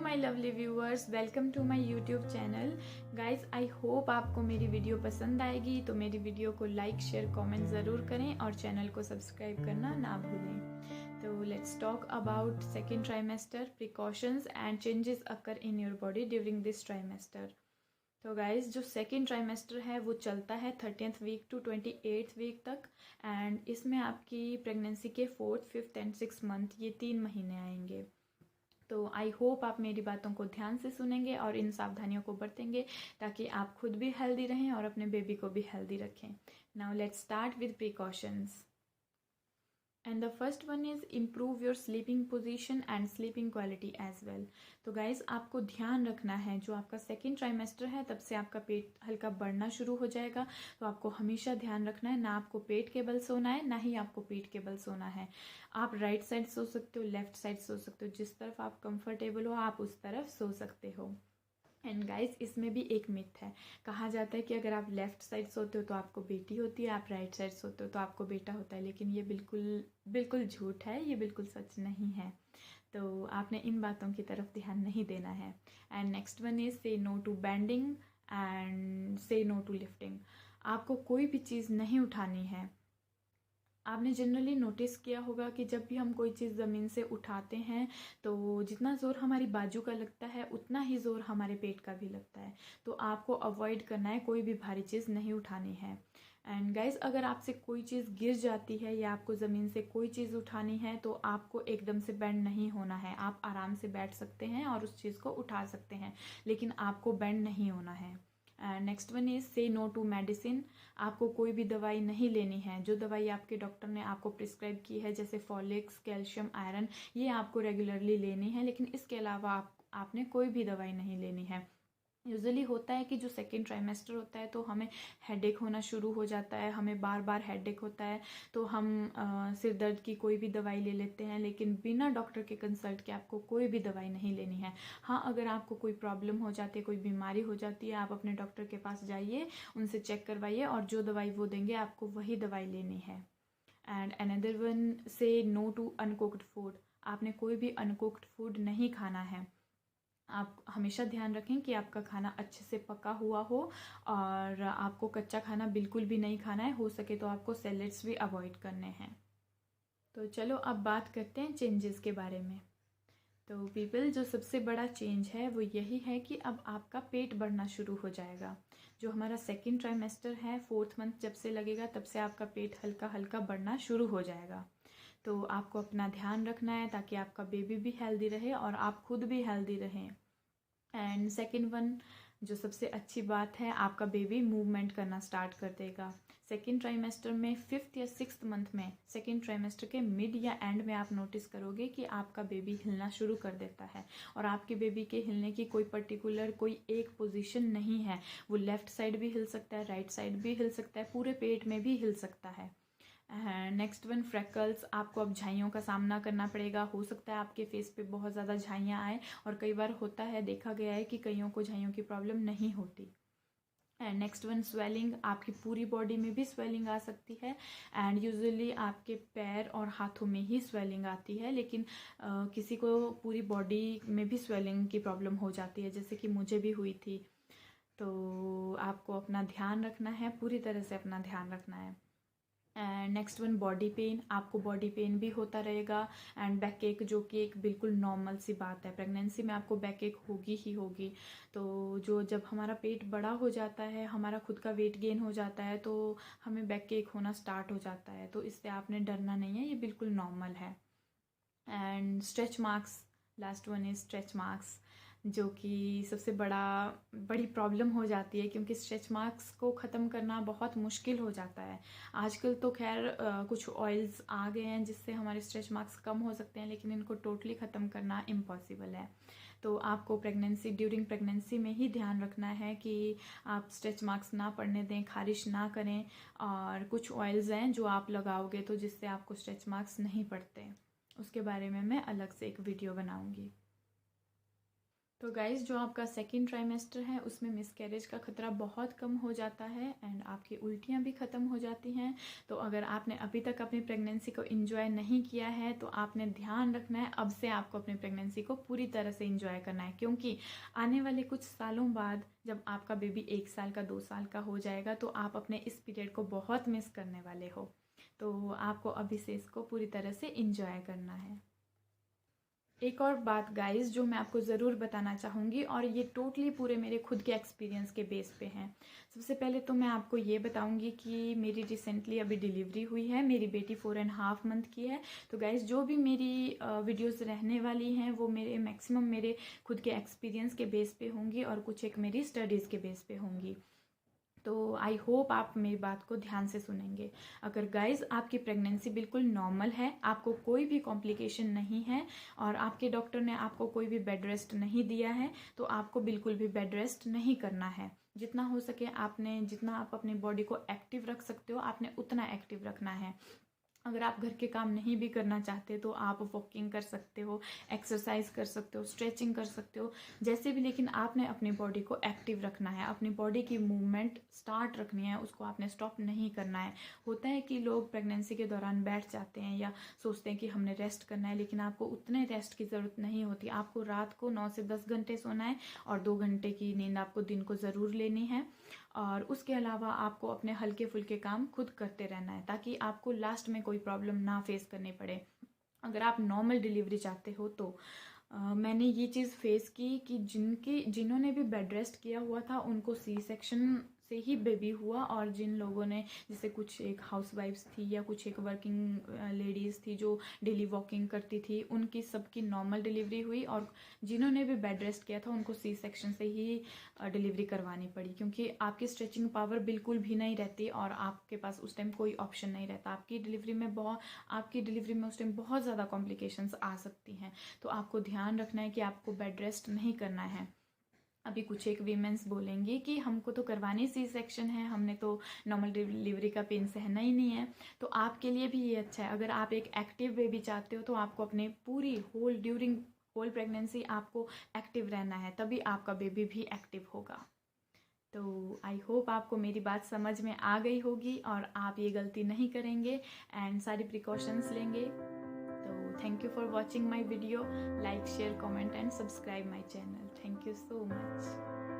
My lovely viewers, welcome to my YouTube channel. Guys, I hope आपको मेरी video पसंद आएगी, तो मेरी वीडियो को लाइक शेयर कमेंट ज़रूर करें और चैनल को सब्सक्राइब करना ना भूलें। तो let's talk about second trimester, precautions and changes occur in your body during this trimester. तो गाइस, जो सेकेंड ट्राइमेस्टर है वो चलता है 30th week to 28th week तक, एंड इसमें आपकी प्रेगनेंसी के 4th, 5th and 6th month, ये 3 महीने आएंगे। तो आई होप आप मेरी बातों को ध्यान से सुनेंगे और इन सावधानियों को बरतेंगे ताकि आप खुद भी हेल्दी रहें और अपने बेबी को भी हेल्दी रखें। Now let's start with precautions. And the first one is improve your sleeping position and sleeping quality as well. तो गाइज, आपको ध्यान रखना है, जो आपका सेकेंड ट्राइमेस्टर है तब से आपका पेट हल्का बढ़ना शुरू हो जाएगा, तो आपको हमेशा ध्यान रखना है, ना आपको पेट के बल सोना है, ना ही आपको पीठ के बल सोना है। आप राइट साइड सो सकते हो, लेफ्ट साइड सो सकते हो, जिस तरफ आप कंफर्टेबल हो आप उस तरफ सो सकते हो। एंड गाइस, इसमें भी एक मिथ है, कहा जाता है कि अगर आप लेफ्ट साइड सोते हो तो आपको बेटी होती है, आप राइट साइड सोते हो तो आपको बेटा होता है, लेकिन ये बिल्कुल बिल्कुल झूठ है, ये बिल्कुल सच नहीं है। तो आपने इन बातों की तरफ ध्यान नहीं देना है। एंड नेक्स्ट वन इज से नो टू बेंडिंग एंड से नो टू लिफ्टिंग। आपको कोई भी चीज़ नहीं उठानी है। आपने जनरली नोटिस किया होगा कि जब भी हम कोई चीज़ ज़मीन से उठाते हैं तो जितना ज़ोर हमारी बाजू का लगता है उतना ही ज़ोर हमारे पेट का भी लगता है। तो आपको अवॉइड करना है, कोई भी भारी चीज़ नहीं उठानी है। एंड गाइज, अगर आपसे कोई चीज़ गिर जाती है या आपको ज़मीन से कोई चीज़ उठानी है तो आपको एकदम से बेंड नहीं होना है। आप आराम से बैठ सकते हैं और उस चीज़ को उठा सकते हैं, लेकिन आपको बेंड नहीं होना है। नेक्स्ट वन इज से नो टू मेडिसिन। आपको कोई भी दवाई नहीं लेनी है। जो दवाई आपके डॉक्टर ने आपको प्रिस्क्राइब की है, जैसे फॉलिक्स, कैल्शियम, आयरन, ये आपको रेगुलरली लेनी है, लेकिन इसके अलावा आपने कोई भी दवाई नहीं लेनी है। यूजुअली होता है कि जो सेकेंड ट्राइमेस्टर होता है तो हमें हेडेक होना शुरू हो जाता है, हमें बार बार हेडेक होता है, तो हम सिर दर्द की कोई भी दवाई ले लेते हैं, लेकिन बिना डॉक्टर के कंसल्ट के आपको कोई भी दवाई नहीं लेनी है। हाँ, अगर आपको कोई प्रॉब्लम हो जाती है, कोई बीमारी हो जाती है, आप अपने डॉक्टर के पास जाइए, उनसे चेक करवाइए और जो दवाई वो देंगे आपको वही दवाई लेनी है। एंड अनदर वन, से नो टू अनकुक्ड फूड। आपने कोई भी अनकुक्ड फूड नहीं खाना है। आप हमेशा ध्यान रखें कि आपका खाना अच्छे से पका हुआ हो और आपको कच्चा खाना बिल्कुल भी नहीं खाना है। हो सके तो आपको सैलेड्स भी अवॉइड करने हैं। तो चलो अब बात करते हैं चेंजेस के बारे में। तो पीपल, जो सबसे बड़ा चेंज है वो यही है कि अब आपका पेट बढ़ना शुरू हो जाएगा। जो हमारा सेकेंड ट्राइमेस्टर है, 4th मंथ जब से लगेगा तब से आपका पेट हल्का हल्का बढ़ना शुरू हो जाएगा। तो आपको अपना ध्यान रखना है ताकि आपका बेबी भी हेल्दी रहे और आप खुद भी हेल्दी रहें। एंड सेकेंड वन, जो सबसे अच्छी बात है, आपका बेबी मूवमेंट करना स्टार्ट कर देगा। सेकेंड ट्राइमेस्टर में 5th या 6th मंथ में, सेकेंड ट्राइमेस्टर के मिड या एंड में आप नोटिस करोगे कि आपका बेबी हिलना शुरू कर देता है। और आपके बेबी के हिलने की कोई पर्टिकुलर कोई एक पोजीशन नहीं है। वो लेफ्ट साइड भी हिल सकता है, राइट साइड भी हिल सकता है, पूरे पेट में भी हिल सकता है। Next one, freckles. आपको अब झाइयों का सामना करना पड़ेगा। हो सकता है आपके फेस पे बहुत ज़्यादा झाइयाँ आए, और कई बार होता है, देखा गया है कि कईयों को झाइयों की प्रॉब्लम नहीं होती। And next one, swelling. आपकी पूरी बॉडी में भी स्वेलिंग आ सकती है, एंड यूजुअली आपके पैर और हाथों में ही स्वेलिंग आती है, लेकिन किसी को पूरी बॉडी में भी स्वेलिंग की प्रॉब्लम हो जाती है, जैसे कि मुझे भी हुई थी। तो आपको अपना ध्यान रखना है, पूरी तरह से अपना ध्यान रखना है। And next one, body pain. आपको बॉडी पेन भी होता रहेगा, एंड बैक एक, जो कि एक बिल्कुल नॉर्मल सी बात है। प्रेगनेंसी में आपको बैक एक होगी ही होगी। तो जो जब हमारा पेट बड़ा हो जाता है, हमारा खुद का वेट गेन हो जाता है, तो हमें बैक एक होना स्टार्ट हो जाता है। तो इससे आपने डरना नहीं है, ये बिल्कुल नॉर्मल है। And stretch marks, last one is stretch marks, जो कि सबसे बड़ी प्रॉब्लम हो जाती है, क्योंकि स्ट्रेच मार्क्स को ख़त्म करना बहुत मुश्किल हो जाता है। आजकल तो खैर कुछ ऑयल्स आ गए हैं जिससे हमारे स्ट्रेच मार्क्स कम हो सकते हैं, लेकिन इनको टोटली ख़त्म करना इम्पॉसिबल है। तो आपको ड्यूरिंग प्रेगनेंसी में ही ध्यान रखना है कि आप स्ट्रेच मार्क्स ना पड़ने दें, खारिश ना करें। और कुछ ऑयल्स हैं जो आप लगाओगे तो जिससे आपको स्ट्रेच मार्क्स नहीं पड़ते, उसके बारे में मैं अलग से एक वीडियो बनाऊंगी। तो गाइज़ जो आपका सेकेंड ट्राइमेस्टर है उसमें मिसकैरेज का खतरा बहुत कम हो जाता है एंड आपकी उल्टियाँ भी ख़त्म हो जाती हैं। तो अगर आपने अभी तक अपनी प्रेगनेंसी को एंजॉय नहीं किया है तो आपने ध्यान रखना है, अब से आपको अपनी प्रेगनेंसी को पूरी तरह से एंजॉय करना है, क्योंकि आने वाले कुछ सालों बाद जब आपका बेबी 1 साल का 2 साल का हो जाएगा तो आप अपने इस पीरियड को बहुत मिस करने वाले हो। तो आपको अभी से इसको पूरी तरह से एंजॉय करना है। एक और बात गाइस जो मैं आपको ज़रूर बताना चाहूँगी, और ये टोटली पूरे मेरे खुद के एक्सपीरियंस के बेस पे हैं। सबसे पहले तो मैं आपको ये बताऊँगी कि मेरी रिसेंटली अभी डिलीवरी हुई है, मेरी बेटी 4.5 मंथ की है। तो गाइस जो भी मेरी वीडियोस रहने वाली हैं वो मेरे मैक्सिमम मेरे खुद के एक्सपीरियंस के बेस पे होंगी और कुछ एक मेरी स्टडीज़ के बेस पे होंगी। तो आई होप आप मेरी बात को ध्यान से सुनेंगे। अगर गाइज आपकी प्रेगनेंसी बिल्कुल नॉर्मल है, आपको कोई भी कॉम्प्लिकेशन नहीं है और आपके डॉक्टर ने आपको कोई भी बेड रेस्ट नहीं दिया है, तो आपको बिल्कुल भी बेड रेस्ट नहीं करना है। जितना हो सके आपने, जितना आप अपनी बॉडी को एक्टिव रख सकते हो आपने उतना एक्टिव रखना है। अगर आप घर के काम नहीं भी करना चाहते तो आप वॉकिंग कर सकते हो, एक्सरसाइज कर सकते हो, स्ट्रेचिंग कर सकते हो, जैसे भी, लेकिन आपने अपनी बॉडी को एक्टिव रखना है, अपनी बॉडी की मूवमेंट स्टार्ट रखनी है, उसको आपने स्टॉप नहीं करना है। होता है कि लोग प्रेगनेंसी के दौरान बैठ जाते हैं या सोचते हैं कि हमने रेस्ट करना है, लेकिन आपको उतने रेस्ट की ज़रूरत नहीं होती। आपको रात को 9 से 10 घंटे सोना है और 2 घंटे की नींद आपको दिन को ज़रूर लेनी है। और उसके अलावा आपको अपने हल्के फुल्के काम खुद करते रहना है ताकि आपको लास्ट में कोई प्रॉब्लम ना फेस करनी पड़े। अगर आप नॉर्मल डिलीवरी चाहते हो तो मैंने ये चीज़ फेस की कि जिन्होंने भी बेड रेस्ट किया हुआ था उनको सी सेक्शन से ही बेबी हुआ, और जिन लोगों ने, जैसे कुछ एक हाउसवाइफ्स थी या कुछ एक वर्किंग लेडीज़ थी जो डेली वॉकिंग करती थी, उनकी सबकी नॉर्मल डिलीवरी हुई, और जिन्होंने भी बेड रेस्ट किया था उनको सी सेक्शन से ही डिलीवरी करवानी पड़ी, क्योंकि आपकी स्ट्रेचिंग पावर बिल्कुल भी नहीं रहती और आपके पास उस टाइम कोई ऑप्शन नहीं रहता। आपकी डिलीवरी में उस टाइम बहुत ज़्यादा कॉम्प्लिकेशंस आ सकती हैं। तो आपको ध्यान रखना है कि आपको बेड रेस्ट नहीं करना है। अभी कुछ एक वीमेंस बोलेंगी कि हमको तो करवानी सी सेक्शन है, हमने तो नॉर्मल डिलीवरी का पेन सहना ही नहीं है। तो आपके लिए भी ये अच्छा है। अगर आप एक एक्टिव बेबी चाहते हो तो आपको अपने पूरी ड्यूरिंग होल प्रेगनेंसी आपको एक्टिव रहना है, तभी आपका बेबी भी एक्टिव होगा। तो आई होप आपको मेरी बात समझ में आ गई होगी और आप ये गलती नहीं करेंगे एंड सारी प्रिकॉशंस लेंगे। तो thank you for watching my video. Like, share, comment and subscribe my channel. Thank you so much.